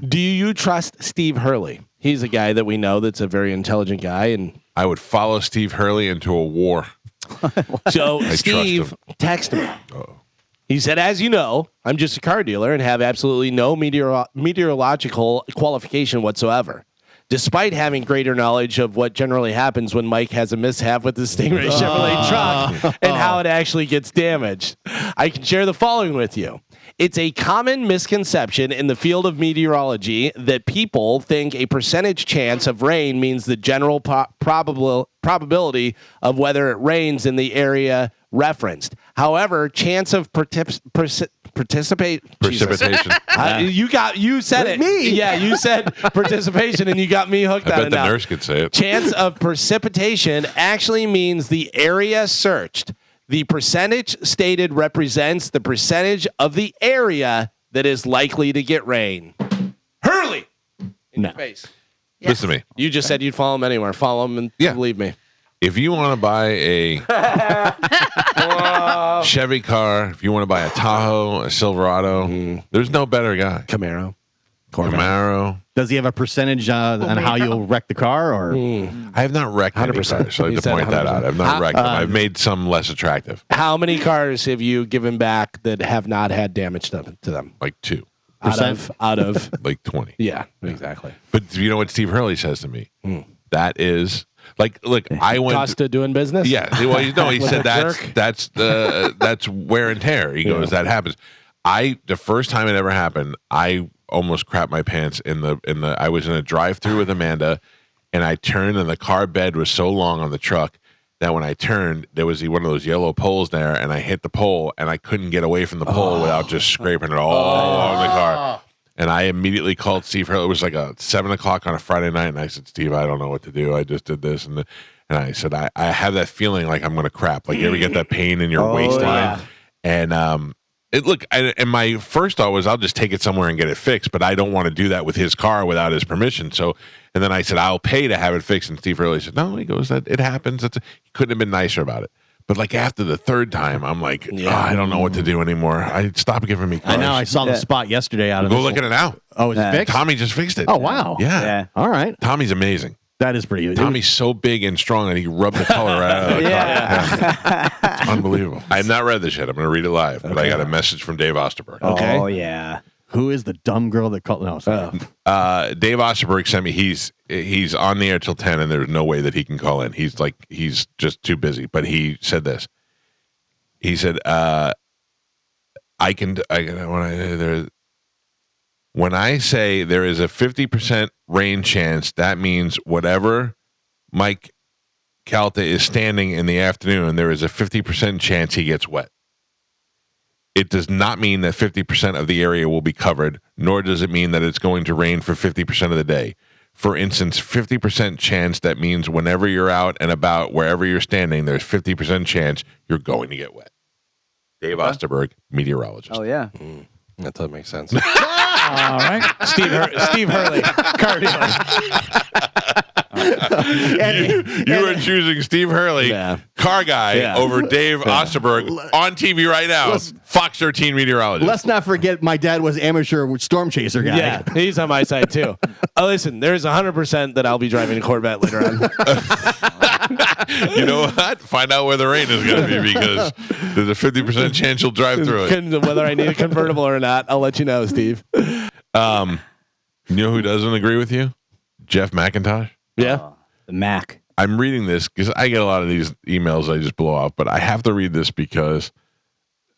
Do you trust Steve Hurley? He's a guy that we know that's a very intelligent guy, and I would follow Steve Hurley into a war. so Steve texted me. Uh-oh. He said, as you know, I'm just a car dealer and have absolutely no meteorological qualification whatsoever. Despite having greater knowledge of what generally happens when Mike has a mishap with the Stingray Chevrolet truck and how it actually gets damaged, I can share the following with you. It's a common misconception in the field of meteorology that people think a percentage chance of rain means the general probability of whether it rains in the area referenced. However, chance of precipitation. You said it. Me. Yeah, you said participation, and you got me hooked I on bet it the now. nurse could say it. Chance of precipitation actually means the area searched. The percentage stated represents the percentage of the area that is likely to get rain. Hurley, in your face. Yeah. Listen to me. You just said you'd follow him anywhere. Follow him and believe me. If you want to buy a Chevy car, if you want to buy a Tahoe, a Silverado, there's no better guy. Camaro. Does he have a percentage on how you'll wreck the car? Or I have not wrecked any 100%. cars, so I You have to said point that 100%. out. I've not wrecked them. I've made some less attractive, How many cars have you given back that have not had damage done to them? like 2, Out of like 20. yeah, exactly. But you know what Steve Hurley says to me? That is like, look, I went. Cost of doing business? Yeah, well, he With said a jerk? that's wear and tear. He goes, that happens. The first time it ever happened, I almost crapped my pants I was in a drive-through with Amanda, and I turned, and the car bed was so long on the truck that when I turned, there was one of those yellow poles there, and I hit the pole, and I couldn't get away from the pole without just scraping it all along the car. And I immediately called Steve Hurley. It was like 7 o'clock on a Friday night, and I said, Steve, I don't know what to do. I just did this, and I said, I have that feeling like I'm going to crap. Like you ever get that pain in your waistline? And and my first thought was I'll just take it somewhere and get it fixed, but I don't want to do that with his car without his permission. So, and then I said, I'll pay to have it fixed. And Steve Hurley said, no, he goes, that it happens. He couldn't have been nicer about it. But like after the third time, I'm like, I don't know what to do anymore. I stopped giving me cars. I know I saw the spot yesterday out of Go look at it now. Oh, is it fixed? Tommy just fixed it. Oh, wow. Yeah. All right. Tommy's amazing. That is pretty good. Tommy's so big and strong that he rubbed the color right out of the car. It's unbelievable. I have not read this yet. I'm going to read it live, but I got a message from Dave Osterberg. Okay. Oh, yeah. Who is the dumb girl that called? No, sorry. Dave Osterberg sent me. He's on the air till 10, and there's no way that he can call in. He's just too busy. But he said this. He said, when I say there is a 50% rain chance, that means whatever Mike Calta is standing in the afternoon, there is a 50% chance he gets wet. It does not mean that 50% of the area will be covered, nor does it mean that it's going to rain for 50% of the day. For instance, 50% chance, that means whenever you're out and about, wherever you're standing, there's 50% chance you're going to get wet. Dave Osterberg, meteorologist. Oh, yeah. That doesn't make sense. All right. Steve Hurley, car dealer. You are choosing Steve Hurley, car guy, over Dave Osterberg on TV right now. Fox 13 meteorologist. Let's not forget my dad was amateur storm chaser guy. Yeah, he's on my side too. Oh, listen, there's 100% that I'll be driving a Corvette later on. You know what? Find out where the rain is going to be, because there's a 50% chance you'll drive through it. Whether I need a convertible or not, I'll let you know, Steve. You know who doesn't agree with you? Jeff McIntosh. Yeah. The Mac. I'm reading this because I get a lot of these emails I just blow off, but I have to read this because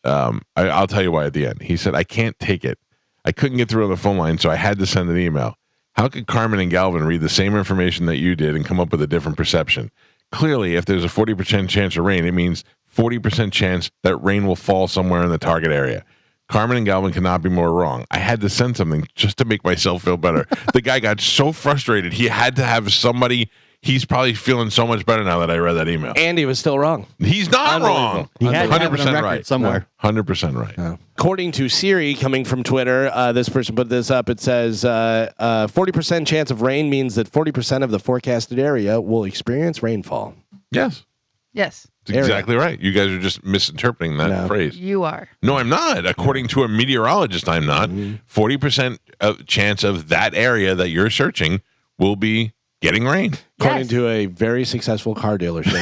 I'll tell you why at the end. He said, I can't take it. I couldn't get through on the phone line, so I had to send an email. How could Carmen and Galvin read the same information that you did and come up with a different perception? Clearly, if there's a 40% chance of rain, it means 40% chance that rain will fall somewhere in the target area. Carmen and Galvin cannot be more wrong. I had to send something just to make myself feel better. The guy got so frustrated. He had to have somebody. He's probably feeling so much better now that I read that email. And he was still wrong. He's not wrong. He had to have it on 100% record right. somewhere. 100% right. According to Siri, coming from Twitter, this person put this up. It says 40% chance of rain means that 40% of the forecasted area will experience rainfall. Yes. Yes. That's exactly right. You guys are just misinterpreting that phrase. You are. No, I'm not. According to a meteorologist, I'm not. 40% of chance of that area that you're searching will be getting rain. According to a very successful car dealership.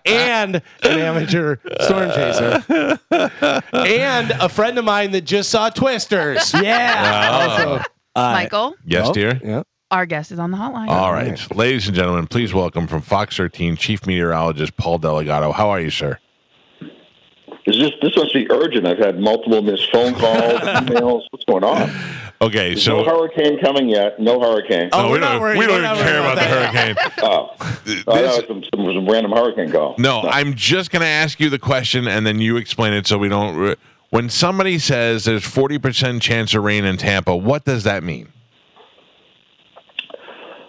and an amateur storm chaser. And a friend of mine that just saw Twisters. Yeah. Michael? Yes, dear? Yeah. Our guest is on the hotline. All right. Ladies and gentlemen, please welcome from Fox 13, Chief Meteorologist Paul Delegato. How are you, sir? This must be urgent. I've had multiple missed phone calls, emails. What's going on? Okay, There's so no hurricane coming yet. No hurricane. Oh, we don't even care about the hurricane. Some random hurricane call. No, I'm just going to ask you the question, and then you explain it so we don't. When somebody says there's 40% chance of rain in Tampa, what does that mean?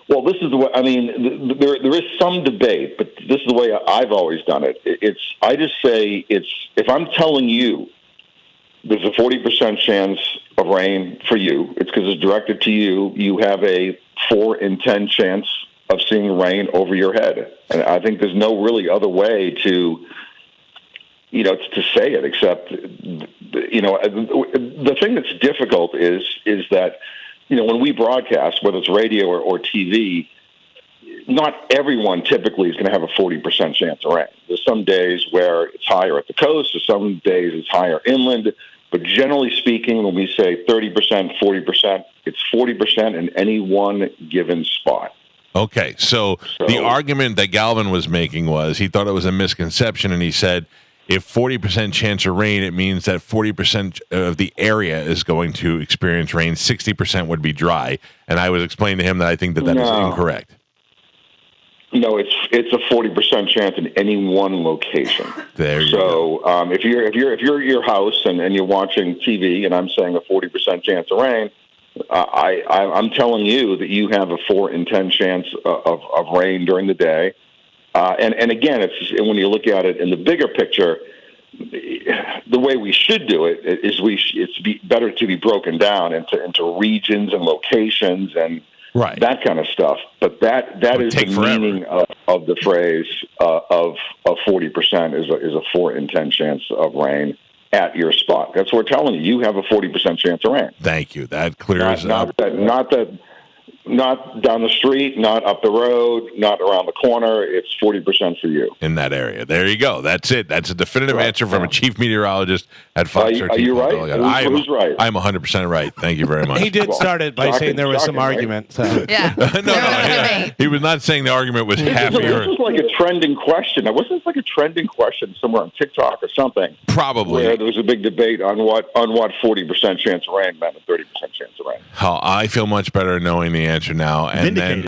Well, this is the way. I mean, there is some debate, but this is the way I've always done it. I just say if I'm telling you there's a 40% chance of rain for you, it's because it's directed to you. You have a 4 in 10 chance of seeing rain over your head, and I think there's no really other way to say it except the thing that's difficult is that. When we broadcast, whether it's radio or TV, not everyone typically is going to have a 40% chance of rain. There's some days where it's higher at the coast, or some days it's higher inland. But generally speaking, when we say 30%, 40%, it's 40% in any one given spot. Okay, so the argument that Galvin was making was he thought it was a misconception, and he said, if 40% chance of rain, it means that 40% of the area is going to experience rain. 60% would be dry. And I was explaining to him that I think that is incorrect. No, it's a 40% chance in any one location. There you go. So if you're at your house and you're watching TV, and I'm saying a 40% chance of rain, I'm telling you that you have a 4 in 10 chance of rain during the day. And again, when you look at it in the bigger picture, the way we should do it is it's better to be broken down into regions and locations and that kind of stuff. But that is the meaning of the phrase of 40% is a 4 in 10 chance of rain at your spot. That's what we're telling you. You have a 40% chance of rain. Thank you. That clears up. Not down the street, not up the road, not around the corner. It's 40% for you. In that area. There you go. That's it. That's a definitive answer from a chief meteorologist at Fox 13. Are you right? Who's right? I'm 100% right. Thank you very much. He did start it by saying there was some argument. So. Yeah. No. He was not saying the argument was half This was like a trending question. Wasn't this like a trending question somewhere on TikTok or something? Probably. Where there was a big debate on what 40% chance of rain meant and 30% chance of rain. I feel much better knowing the answer now. And then